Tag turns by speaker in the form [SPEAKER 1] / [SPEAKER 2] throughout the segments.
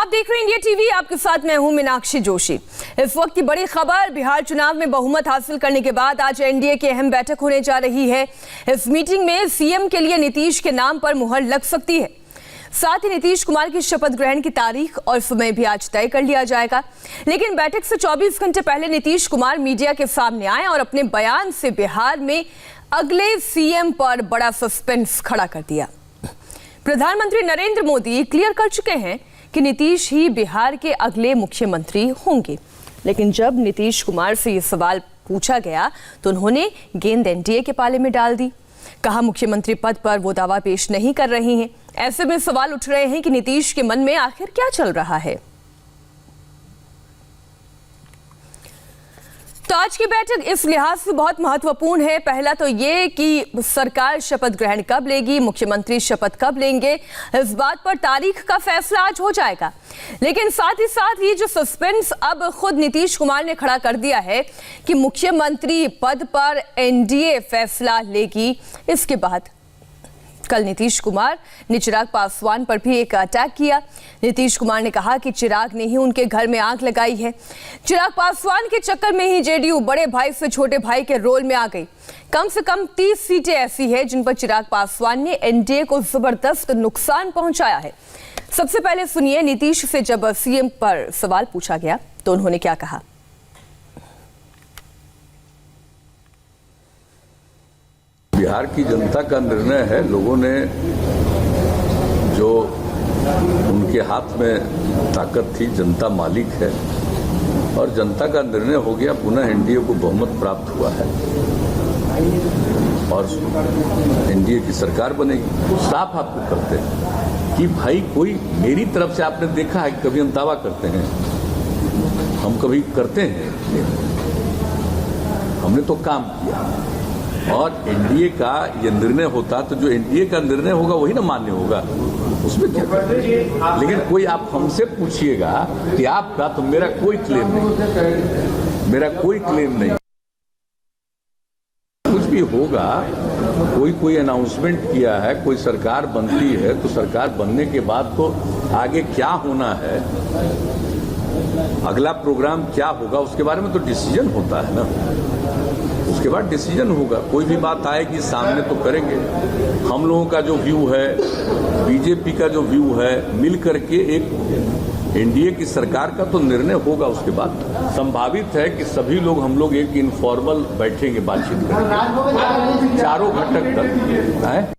[SPEAKER 1] आप देख रहे हैं इंडिया टीवी। आपके साथ मैं हूं मीनाक्षी जोशी। इस वक्त की बड़ी खबर, बिहार चुनाव में बहुमत हासिल करने के बाद आज एनडीए की अहम बैठक होने जा रही है। इस मीटिंग में सीएम के लिए नीतीश के नाम पर मुहर लग सकती है। साथ ही नीतीश कुमार की शपथ ग्रहण की तारीख और समय भी आज तय कर लिया जाएगा। लेकिन बैठक से 24 घंटे पहले नीतीश कुमार मीडिया के सामने आए और अपने बयान से बिहार में अगले सीएम पर बड़ा सस्पेंस खड़ा कर दिया। प्रधानमंत्री नरेंद्र मोदी क्लियर कर चुके हैं कि नीतीश ही बिहार के अगले मुख्यमंत्री होंगे। लेकिन जब नीतीश कुमार से ये सवाल पूछा गया तो उन्होंने गेंद एनडीए के पाले में डाल दी। कहा मुख्यमंत्री पद पर वो दावा पेश नहीं कर रही हैं। ऐसे में सवाल उठ रहे हैं कि नीतीश के मन में आखिर क्या चल रहा है। तो आज की बैठक इस लिहाज से बहुत महत्वपूर्ण है। पहला तो ये कि सरकार शपथ ग्रहण कब लेगी, मुख्यमंत्री शपथ कब लेंगे, इस बात पर तारीख का फैसला आज हो जाएगा। लेकिन साथ ही साथ ये जो सस्पेंस अब खुद नीतीश कुमार ने खड़ा कर दिया है कि मुख्यमंत्री पद पर एनडीए फैसला लेगी। इसके बाद कल नीतीश कुमार ने चिराग पासवान पर भी एक अटैक किया। नीतीश कुमार ने कहा कि चिराग ने ही उनके घर में आग लगाई है। चिराग पासवान के चक्कर में ही जेडीयू बड़े भाई से छोटे भाई के रोल में आ गई। कम से कम 30 सीटें ऐसी है जिन पर चिराग पासवान ने एनडीए को जबरदस्त नुकसान पहुंचाया है। सबसे पहले सुनिए नीतीश से जब सीएम पर सवाल पूछा गया तो उन्होंने क्या कहा।
[SPEAKER 2] बिहार की जनता का निर्णय है। लोगों ने जो उनके हाथ में ताकत थी, जनता मालिक है और जनता का निर्णय हो गया। पुनः एनडीए को बहुमत प्राप्त हुआ है और एनडीए की सरकार बनेगी। साफ आपको करते हैं कि भाई कोई मेरी तरफ से आपने देखा है कि कभी हम दावा करते हैं, हम कभी करते हैं, हमने तो काम किया और एनडीए का ये निर्णय होता तो जो एनडीए का निर्णय होगा वही ना मान्य होगा, उसमें क्या। लेकिन कोई आप हमसे पूछिएगा कि आपका, तो मेरा कोई क्लेम नहीं, मेरा कोई क्लेम नहीं। कुछ भी होगा, कोई अनाउंसमेंट किया है, कोई सरकार बनती है तो सरकार बनने के बाद तो आगे क्या होना है, अगला प्रोग्राम क्या होगा, उसके बारे में तो डिसीजन होता है ना। उसके बाद डिसीजन होगा। कोई भी बात आएगी सामने तो करेंगे। हम लोगों का जो व्यू है, बीजेपी का जो व्यू है, मिल करके एक एनडीए की सरकार का तो निर्णय होगा। उसके बाद संभावित है कि सभी लोग, हम लोग एक इनफॉर्मल बैठेंगे, बातचीत करेंगे चारों घटक तक।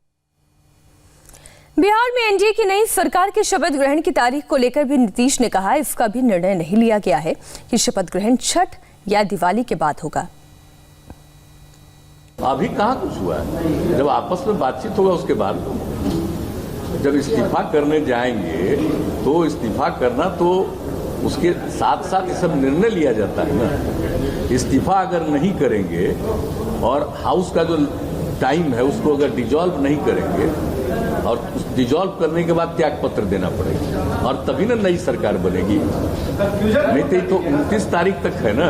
[SPEAKER 1] बिहार में एनडीए की नई सरकार के शपथ ग्रहण की तारीख को लेकर भी नीतीश ने कहा इसका भी निर्णय नहीं लिया गया है कि शपथ ग्रहण छठ या दिवाली के बाद होगा।
[SPEAKER 2] अभी कहाँ कुछ हुआ है, जब आपस में बातचीत होगा उसके बाद। जब इस्तीफा करने जाएंगे तो इस्तीफा करना तो उसके साथ साथ सब निर्णय लिया जाता है ना। इस्तीफा अगर नहीं करेंगे और हाउस का जो टाइम है उसको अगर डिजॉल्व नहीं करेंगे और डिजॉल्व करने के बाद त्याग पत्र देना पड़ेगा और तभी ना नई सरकार बनेगी। नहीं तो 29 तारीख तक है ना,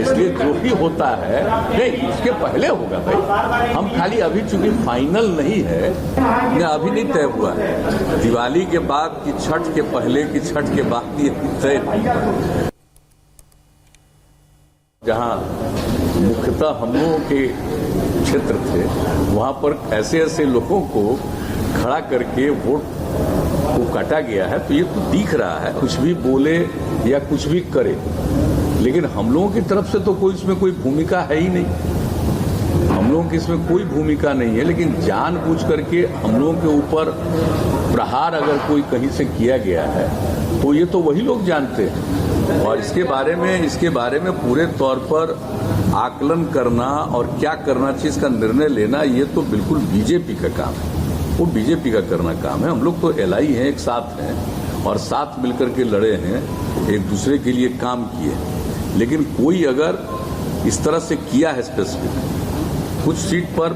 [SPEAKER 2] इसलिए जो भी होता है नहीं उसके पहले होगा भाई। हम खाली अभी चूंकि फाइनल नहीं है, अभी नहीं तय हुआ है। दिवाली के बाद कि छठ के पहले कि छठ के बाद ये तय नहीं है। जहाँ मुख्यतः हम लोगों के क्षेत्र थे वहां पर ऐसे लोगों को खड़ा करके वोट को काटा गया है। तो ये तो दिख रहा है, कुछ भी बोले या कुछ भी करे, लेकिन हम लोगों की तरफ से तो कोई इसमें कोई भूमिका है ही नहीं। हम लोगों की इसमें कोई भूमिका नहीं है। लेकिन जानबूझ करके हम लोगों के ऊपर प्रहार अगर कोई कहीं से किया गया है तो ये तो वही लोग जानते हैं। और इसके बारे में पूरे तौर पर आकलन करना और क्या करना चाहिए इसका निर्णय लेना, ये तो बिल्कुल बीजेपी का काम है। वो बीजेपी का करना काम है। हम लोग तो एलआई हैं, एक साथ हैं और साथ मिलकर के लड़े हैं, एक दूसरे के लिए काम किए। लेकिन कोई अगर इस तरह से किया है स्पेसिफिक, कुछ सीट पर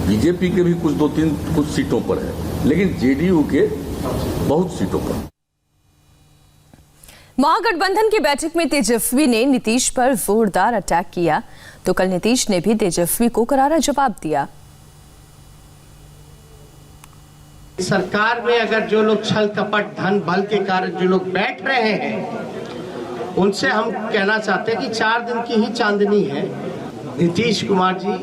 [SPEAKER 2] बीजेपी के भी कुछ सीटों पर है, लेकिन जेडीयू के बहुत सीटों पर।
[SPEAKER 1] महागठबंधन की बैठक में तेजस्वी ने नीतीश पर जोरदार अटैक किया तो कल नीतीश ने भी तेजस्वी को करारा जवाब दिया।
[SPEAKER 3] सरकार में अगर जो लोग छल कपट धन बल के कारण जो लोग बैठ रहे हैं, उनसे हम कहना चाहते हैं कि 4 दिन की ही चांदनी है। नीतीश कुमार जी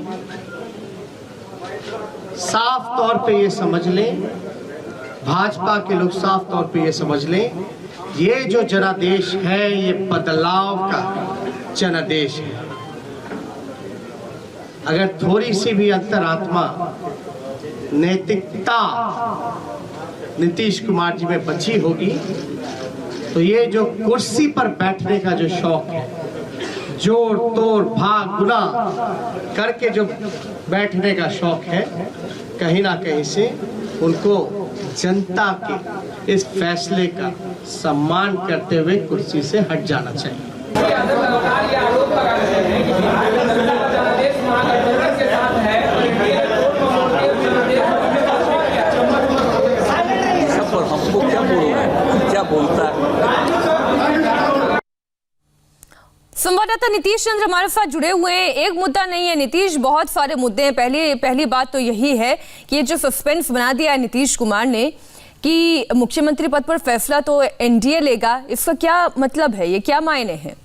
[SPEAKER 3] साफ तौर पे ये समझ लें, भाजपा के लोग साफ तौर पे ये समझ लें, ये जो जनादेश है ये बदलाव का जनादेश है। अगर थोड़ी सी भी अंतरात्मा नैतिकता नीतीश कुमार जी में बची होगी तो ये जो कुर्सी पर बैठने का जो शौक है, जोड़ तोड़ भाग गुना करके जो बैठने का शौक है, कहीं ना कहीं से उनको जनता के इस फैसले का सम्मान करते हुए कुर्सी से हट जाना चाहिए।
[SPEAKER 2] पर हमको क्या बोलना है, क्या बोलता है।
[SPEAKER 1] संवाददाता नीतीश चंद्र हमारे साथ जुड़े हुए हैं। एक मुद्दा नहीं है नीतीश, बहुत सारे मुद्दे हैं। पहली बात तो यही है कि ये जो सस्पेंस बना दिया है नीतीश कुमार ने कि मुख्यमंत्री पद पर फैसला तो एनडीए लेगा, इसका क्या मतलब है, ये क्या मायने हैं?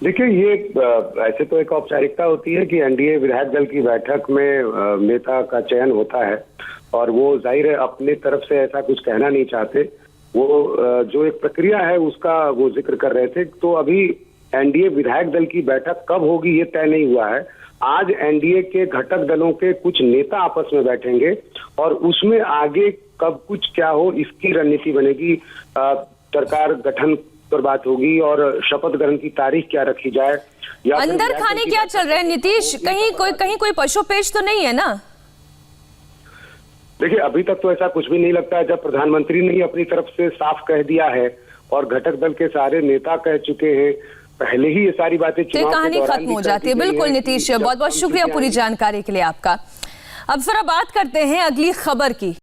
[SPEAKER 4] देखिए, ये ऐसे तो एक औपचारिकता होती है कि एनडीए विधायक दल की बैठक में नेता का चयन होता है और वो जाहिर है अपने तरफ से ऐसा कुछ कहना नहीं चाहते। वो जो एक प्रक्रिया है उसका वो जिक्र कर रहे थे। तो अभी एनडीए विधायक दल की बैठक कब होगी ये तय नहीं हुआ है। आज एनडीए के घटक दलों के कुछ नेता आपस में बैठेंगे और उसमें आगे कब कुछ क्या हो इसकी रणनीति बनेगी। सरकार गठन पर बात होगी और शपथ ग्रहण की तारीख क्या रखी जाए या
[SPEAKER 1] अंदर खाने क्या चल रहे हैं नीतीश, कहीं कोई पशुपेश तो नहीं है ना?
[SPEAKER 4] देखिए, अभी तक तो ऐसा कुछ भी नहीं लगता है। जब प्रधानमंत्री ने ही अपनी तरफ से साफ कह दिया है और घटक दल के सारे नेता कह चुके हैं, पहले ही ये सारी बातें
[SPEAKER 1] तो कहानी खत्म हो जाती है। बिल्कुल नीतीश, बहुत बहुत शुक्रिया पूरी जानकारी के लिए आपका। अब जरा बात करते हैं अगली खबर की।